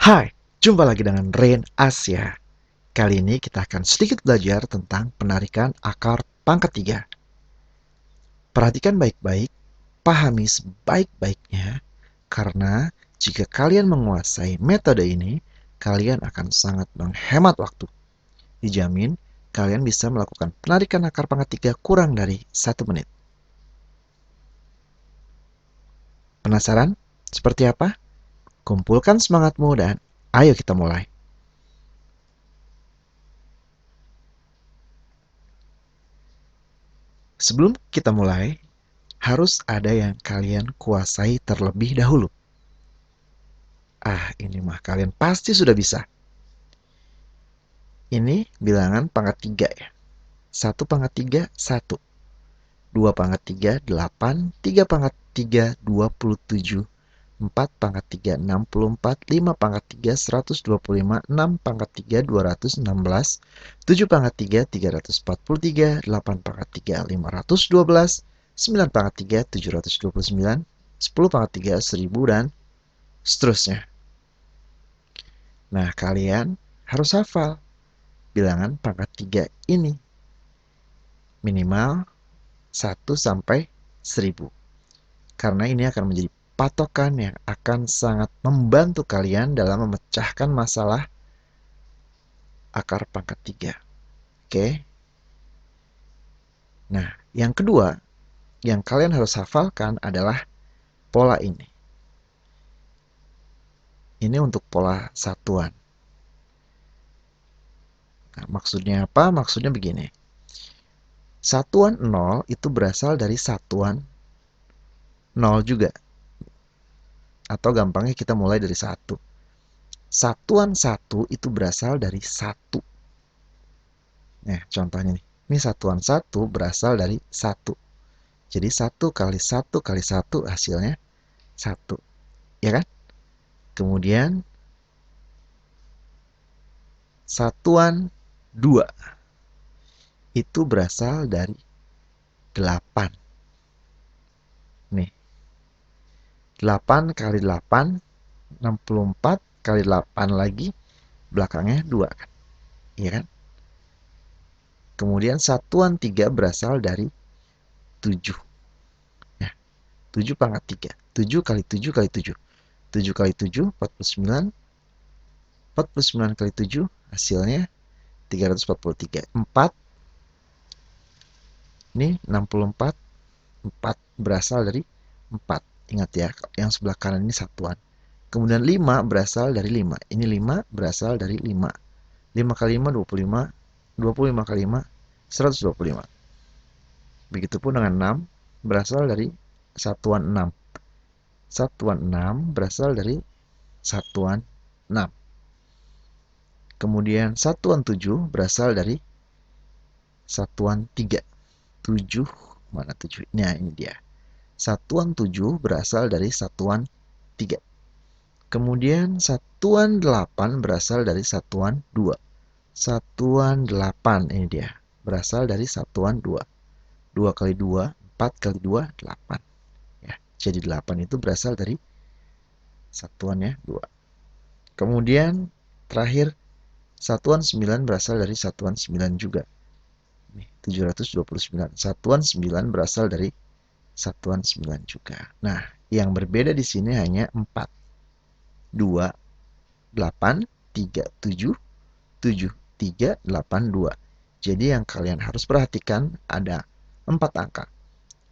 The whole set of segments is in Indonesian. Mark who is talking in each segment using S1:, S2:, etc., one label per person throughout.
S1: Hai, jumpa lagi dengan Rain Asia. Kali ini kita akan sedikit belajar tentang penarikan akar pangkat 3. Perhatikan baik-baik, pahami sebaik-baiknya, karena jika kalian menguasai metode ini, kalian akan sangat menghemat waktu. Dijamin, kalian bisa melakukan penarikan akar pangkat 3 kurang dari 1 menit. Penasaran? Seperti apa? Kumpulkan semangatmu dan ayo kita mulai. Sebelum kita mulai, harus ada yang kalian kuasai terlebih dahulu. Ini mah kalian pasti sudah bisa. Ini bilangan pangkat 3 ya. 1 pangkat 3, 1. 2 pangkat 3, 8. 3 pangkat 3, 27. 4 pangkat 3, 64. 5 pangkat 3, 125. 6 pangkat 3, 216. 7 pangkat 3, 343. 8 pangkat 3, 512. 9 pangkat 3, 729. 10 pangkat 3, 1000 dan seterusnya. Nah, kalian harus hafal bilangan pangkat 3 ini. Minimal 1 sampai 1000. Karena ini akan menjadi patokan yang akan sangat membantu kalian dalam memecahkan masalah akar pangkat 3. Oke? Nah, yang kedua yang kalian harus hafalkan adalah pola ini. Ini untuk pola satuan. Nah, maksudnya apa? Maksudnya begini. Satuan 0 itu berasal dari satuan 0 juga. Atau gampangnya kita mulai dari 1. Satuan 1 itu berasal dari 1. Nah, contohnya nih. Ini satuan 1 berasal dari 1. Jadi 1 kali 1 kali 1 hasilnya 1. Ya kan? Kemudian satuan 2 itu berasal dari 8. Nih. 8 kali 8, 64 kali 8 lagi, belakangnya 2 kan? Iya kan? Kemudian satuan 3 berasal dari 7. Nah, 7 pangkat 3. 7 kali 7 kali 7. 7 kali 7, 49. 49 kali 7, hasilnya 343. 4, ini 64. 4 berasal dari 4. Ingat ya, yang sebelah kanan ini satuan. Kemudian 5 berasal dari 5. Ini 5 berasal dari 5. 5 kali 5, 25. 25 kali 5, 125. Begitupun dengan 6 berasal dari satuan 6. Satuan 6 berasal dari satuan 6. Kemudian satuan 7 berasal dari satuan 3. 7, mana 7? Nah, ini dia. Satuan 7 berasal dari satuan 3. Kemudian satuan 8 berasal dari satuan 2. Satuan 8, ini dia. Berasal dari satuan 2. 2 kali 2, 4 kali 2, 8. Ya, jadi 8 itu berasal dari satuannya 2. Kemudian terakhir satuan 9 berasal dari satuan 9 juga. 729. Satuan 9 berasal dari satuan 9 juga. Nah, yang berbeda di sini hanya 4. 2, 8, 3, 7, 7, 3, 8, 2. Jadi yang kalian harus perhatikan ada 4 angka.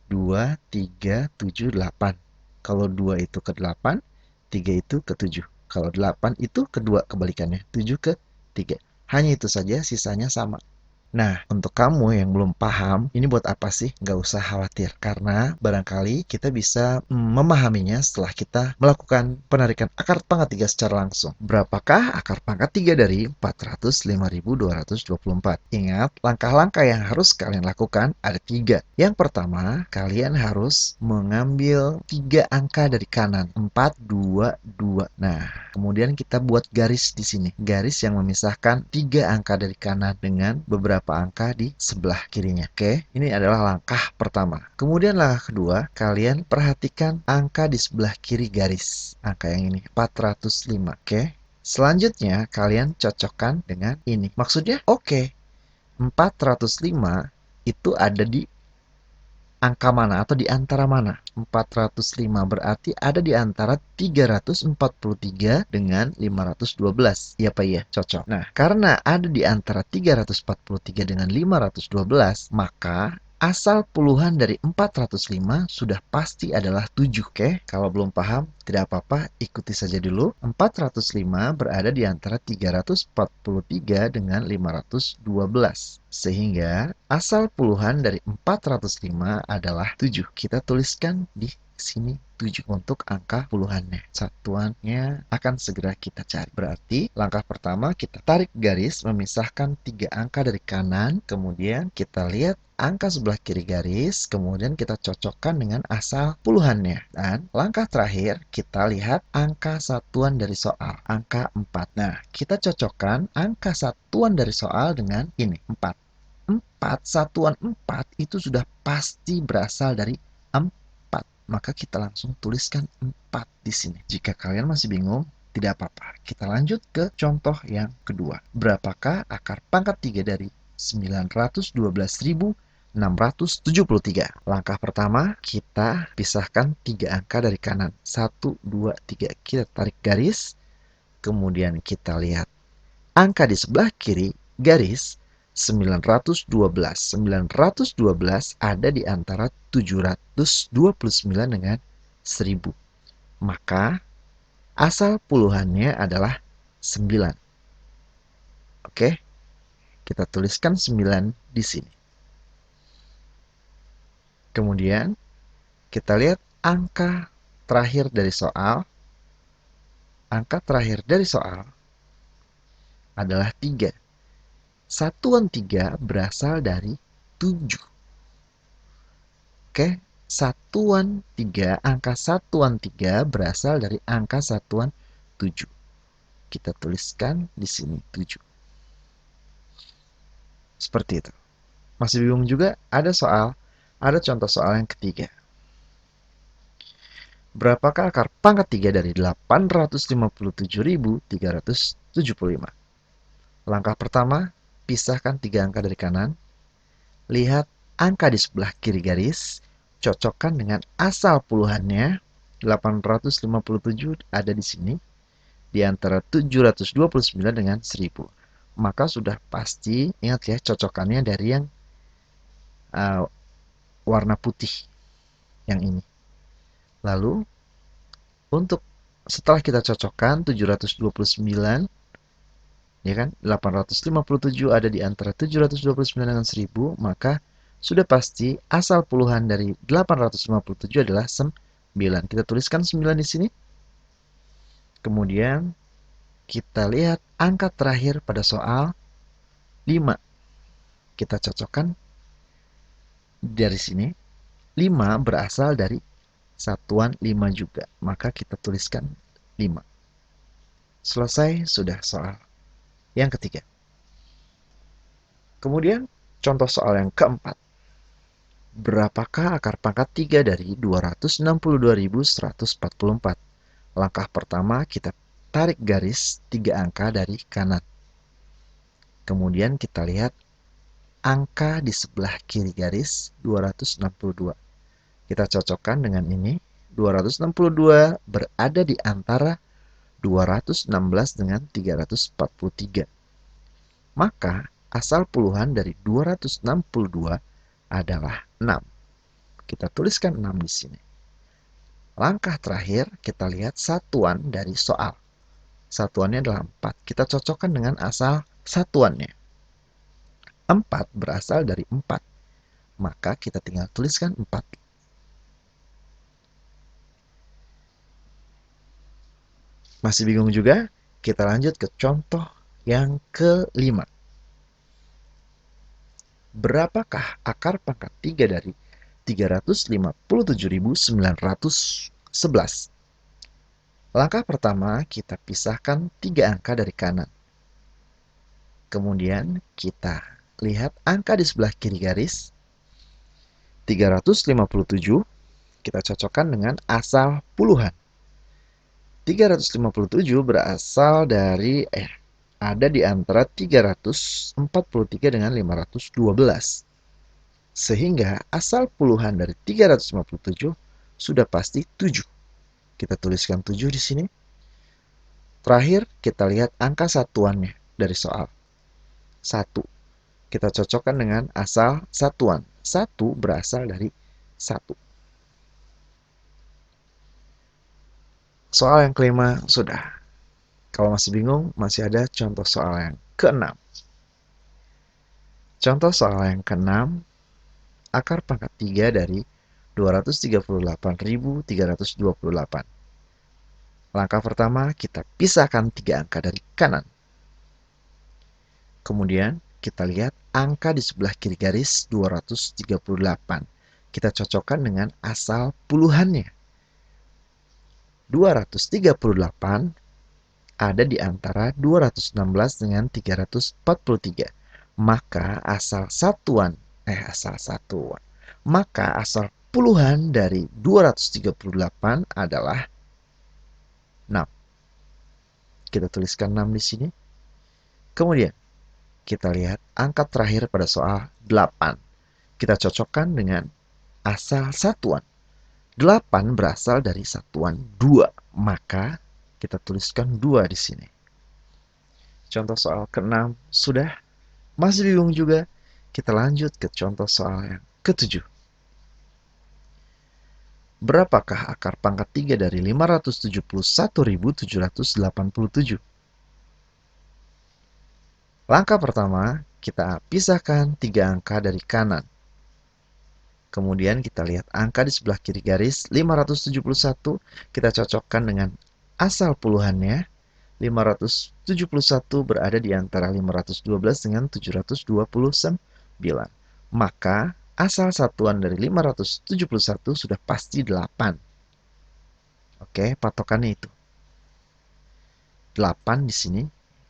S1: 2, 3, 7, 8. Kalau 2 itu ke 8, 3 itu ke 7. Kalau 8 itu kedua kebalikannya, 7 ke 3. Hanya itu saja, sisanya sama. Nah, untuk kamu yang belum paham, ini buat apa sih? Nggak usah khawatir. Karena barangkali kita bisa memahaminya setelah kita melakukan penarikan akar pangkat 3 secara langsung. Berapakah akar pangkat 3 dari 405.224? Ingat, langkah-langkah yang harus kalian lakukan ada 3. Yang pertama, kalian harus mengambil 3 angka dari kanan. 4, 2, 2. Nah, kemudian kita buat garis di sini. Garis yang memisahkan 3 angka dari kanan dengan beberapa angka di sebelah kirinya. Oke, ini adalah langkah pertama. Kemudian langkah kedua, kalian perhatikan angka di sebelah kiri garis. Angka yang ini 405. Oke, Selanjutnya, kalian cocokkan dengan ini. Maksudnya, oke, 405 itu ada di angka mana atau di antara mana? 405 berarti ada di antara 343 dengan 512. Iya Pak ya? Cocok. Nah, karena ada di antara 343 dengan 512, maka asal puluhan dari 405 sudah pasti adalah 7. Oke, kalau belum paham, tidak apa-apa, ikuti saja dulu. 405 berada di antara 343 dengan 512. Sehingga asal puluhan dari 405 adalah 7. Kita tuliskan di sini 7 untuk angka puluhannya. Satuannya akan segera kita cari. Berarti langkah pertama kita tarik garis memisahkan 3 angka dari kanan. Kemudian kita lihat angka sebelah kiri garis. Kemudian kita cocokkan dengan asal puluhannya. Dan langkah terakhir kita lihat angka satuan dari soal. Angka 4. Nah, kita cocokkan angka satuan dari soal dengan ini. 4. 4, satuan 4 itu sudah pasti berasal dari 4. Maka kita langsung tuliskan 4 di sini. Jika kalian masih bingung, tidak apa-apa. Kita lanjut ke contoh yang kedua. Berapakah akar pangkat 3 dari 912.673? Langkah pertama, kita pisahkan 3 angka dari kanan. 1, 2, 3. Kita tarik garis. Kemudian kita lihat angka di sebelah kiri garis 912. 912 ada di antara 729 dengan 1000. Maka asal puluhannya adalah 9. Oke, kita tuliskan 9 di sini. Kemudian kita lihat angka terakhir dari soal. Angka terakhir dari soal adalah 3. Satuan 3 berasal dari 7. Oke, satuan 3, angka satuan 3 berasal dari angka satuan 7. Kita tuliskan di sini 7. Seperti itu. Masih bingung juga? Ada contoh soal yang ketiga. Berapakah akar pangkat 3 dari 857.375? Langkah pertama, pisahkan 3 angka dari kanan. Lihat angka di sebelah kiri garis, cocokkan dengan asal puluhannya. 857 ada di sini, di antara 729 dengan 1000. Maka sudah pasti, ingat ya, cocokannya dari yang warna putih, yang ini. Lalu, setelah kita cocokkan 729, ya kan, 857 ada di antara 729 dengan 1000, maka sudah pasti asal puluhan dari 857 adalah 9. Kita tuliskan 9 di sini. Kemudian kita lihat angka terakhir pada soal 5. Kita cocokkan dari sini. 5 berasal dari satuan 5 juga. Maka kita tuliskan 5. Selesai sudah soal yang ketiga. Kemudian contoh soal yang keempat. Berapakah akar pangkat 3 dari 262.144? Langkah pertama kita tarik garis 3 angka dari kanan. Kemudian kita lihat angka di sebelah kiri garis 262. Kita cocokkan dengan ini. 262 berada di antara 216 dengan 343. Maka asal puluhan dari 262 adalah 6. Kita tuliskan 6 di sini. Langkah terakhir, kita lihat satuan dari soal. Satuannya adalah 4. Kita cocokkan dengan asal satuannya. 4 berasal dari 4. Maka kita tinggal tuliskan 4. Masih bingung juga? Kita lanjut ke contoh yang kelima. Berapakah akar pangkat 3 dari 357.911? Langkah pertama, kita pisahkan 3 angka dari kanan. Kemudian kita lihat angka di sebelah kiri garis. 357 kita cocokkan dengan asal puluhan. 357 berasal dari ada di antara 343 dengan 512. Sehingga asal puluhan dari 357 sudah pasti 7. Kita tuliskan 7 di sini. Terakhir, kita lihat angka satuannya dari soal. 1. Kita cocokkan dengan asal satuan. 1 berasal dari 1. Soal yang kelima sudah. Kalau masih bingung, masih ada contoh soal yang keenam. Contoh soal yang keenam, akar pangkat 3 dari 238.328. Langkah pertama, kita pisahkan 3 angka dari kanan. Kemudian, kita lihat angka di sebelah kiri garis 238. Kita cocokkan dengan asal puluhannya. 238 ada di antara 216 dengan 343. Maka asal satuan. Maka asal puluhan dari 238 adalah 6. Kita tuliskan 6 di sini. Kemudian, kita lihat angka terakhir pada soal 8. Kita cocokkan dengan asal satuan. 8 berasal dari satuan 2. Maka kita tuliskan 2 di sini. Contoh soal ke-6 sudah. Masih bingung juga? Kita lanjut ke contoh soal yang ke-7. Berapakah akar pangkat 3 dari 571.787? Langkah pertama, kita pisahkan 3 angka dari kanan. Kemudian kita lihat angka di sebelah kiri garis 571, kita cocokkan dengan asal puluhannya. 571 berada di antara 512 dengan 729. Maka asal satuan dari 571 sudah pasti 8. Oke, patokannya itu. 8 di sini.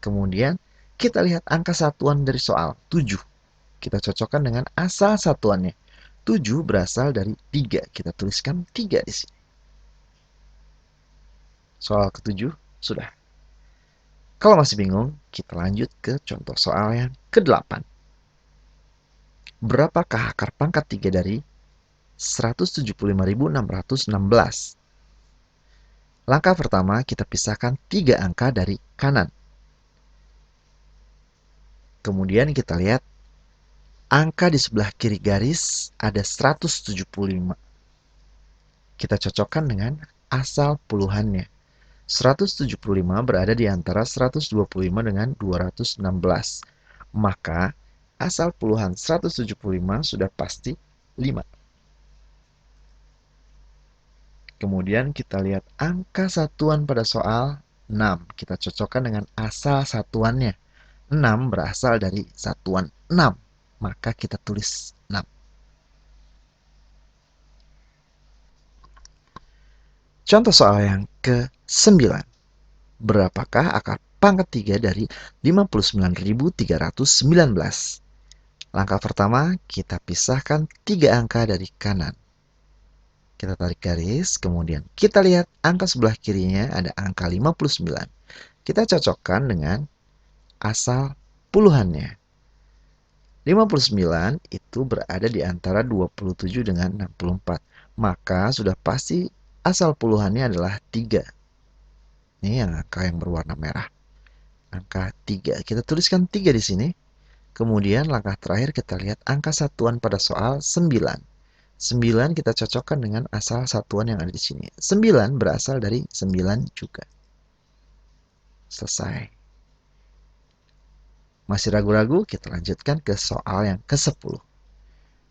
S1: Kemudian kita lihat angka satuan dari soal 7. Kita cocokkan dengan asal satuannya. 7 berasal dari 3. Kita tuliskan 3 di sini. Soal ke-7 sudah. Kalau masih bingung, kita lanjut ke contoh soal yang ke-8. Berapakah akar pangkat 3 dari 175.616? Langkah pertama, kita pisahkan 3 angka dari kanan. Kemudian kita lihat angka di sebelah kiri garis ada 175. Kita cocokkan dengan asal puluhannya. 175 berada di antara 125 dengan 216. Maka asal puluhan 175 sudah pasti 5. Kemudian kita lihat angka satuan pada soal 6. Kita cocokkan dengan asal satuannya. 6 berasal dari satuan 6. Maka kita tulis 6. Contoh soal yang ke-9. Berapakah akar pangkat 3 dari 59.319? Langkah pertama, kita pisahkan 3 angka dari kanan. Kita tarik garis, kemudian kita lihat angka sebelah kirinya ada angka 59. Kita cocokkan dengan asal puluhannya. 59 itu berada di antara 27 dengan 64. Maka sudah pasti asal puluhannya adalah 3. Ini yang angka yang berwarna merah. Angka 3. Kita tuliskan 3 di sini. Kemudian langkah terakhir kita lihat angka satuan pada soal 9. 9 kita cocokkan dengan asal satuan yang ada di sini. 9 berasal dari 9 juga. Selesai. Masih ragu-ragu? Kita lanjutkan ke soal yang ke-10.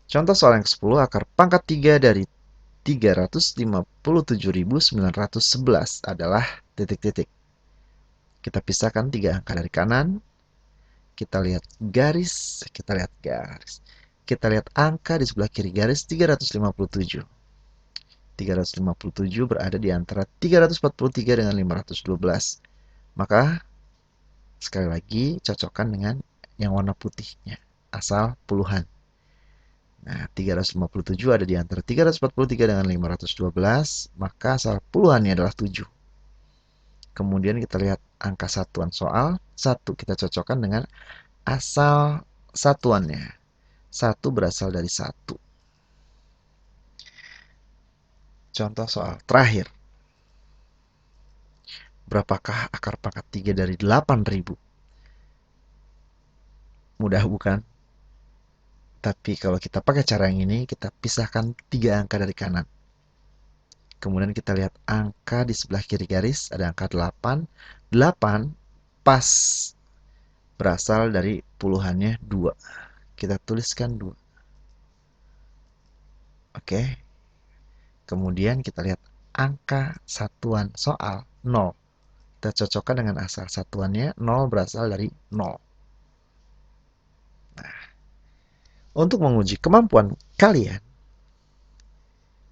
S1: Contoh soal yang ke-10, akar pangkat 3 dari 357.911 adalah titik-titik. Kita pisahkan 3 angka dari kanan. Kita lihat garis. Kita lihat angka di sebelah kiri garis 357. 357 berada di antara 343 dengan 512. Maka sekali lagi cocokkan dengan yang warna putihnya, asal puluhan. Nah, 357 ada di antara 343 dengan 512, maka asal puluhannya adalah 7. Kemudian kita lihat angka satuan soal. 1 kita cocokkan dengan asal satuannya. 1 berasal dari 1. Contoh soal terakhir. Berapakah akar pangkat 3 dari 8.000? Mudah bukan? Tapi kalau kita pakai cara yang ini, kita pisahkan 3 angka dari kanan. Kemudian kita lihat angka di sebelah kiri garis, ada angka 8. 8 pas berasal dari puluhannya 2. Kita tuliskan 2. Oke. Kemudian kita lihat angka satuan soal 0. Kita cocokkan dengan asal satuannya, 0 berasal dari 0. Nah, untuk menguji kemampuan kalian,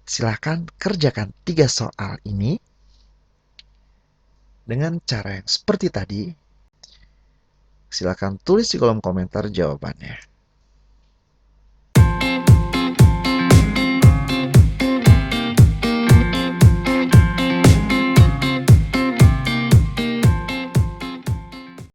S1: silakan kerjakan 3 soal ini dengan cara yang seperti tadi. Silakan tulis di kolom komentar jawabannya.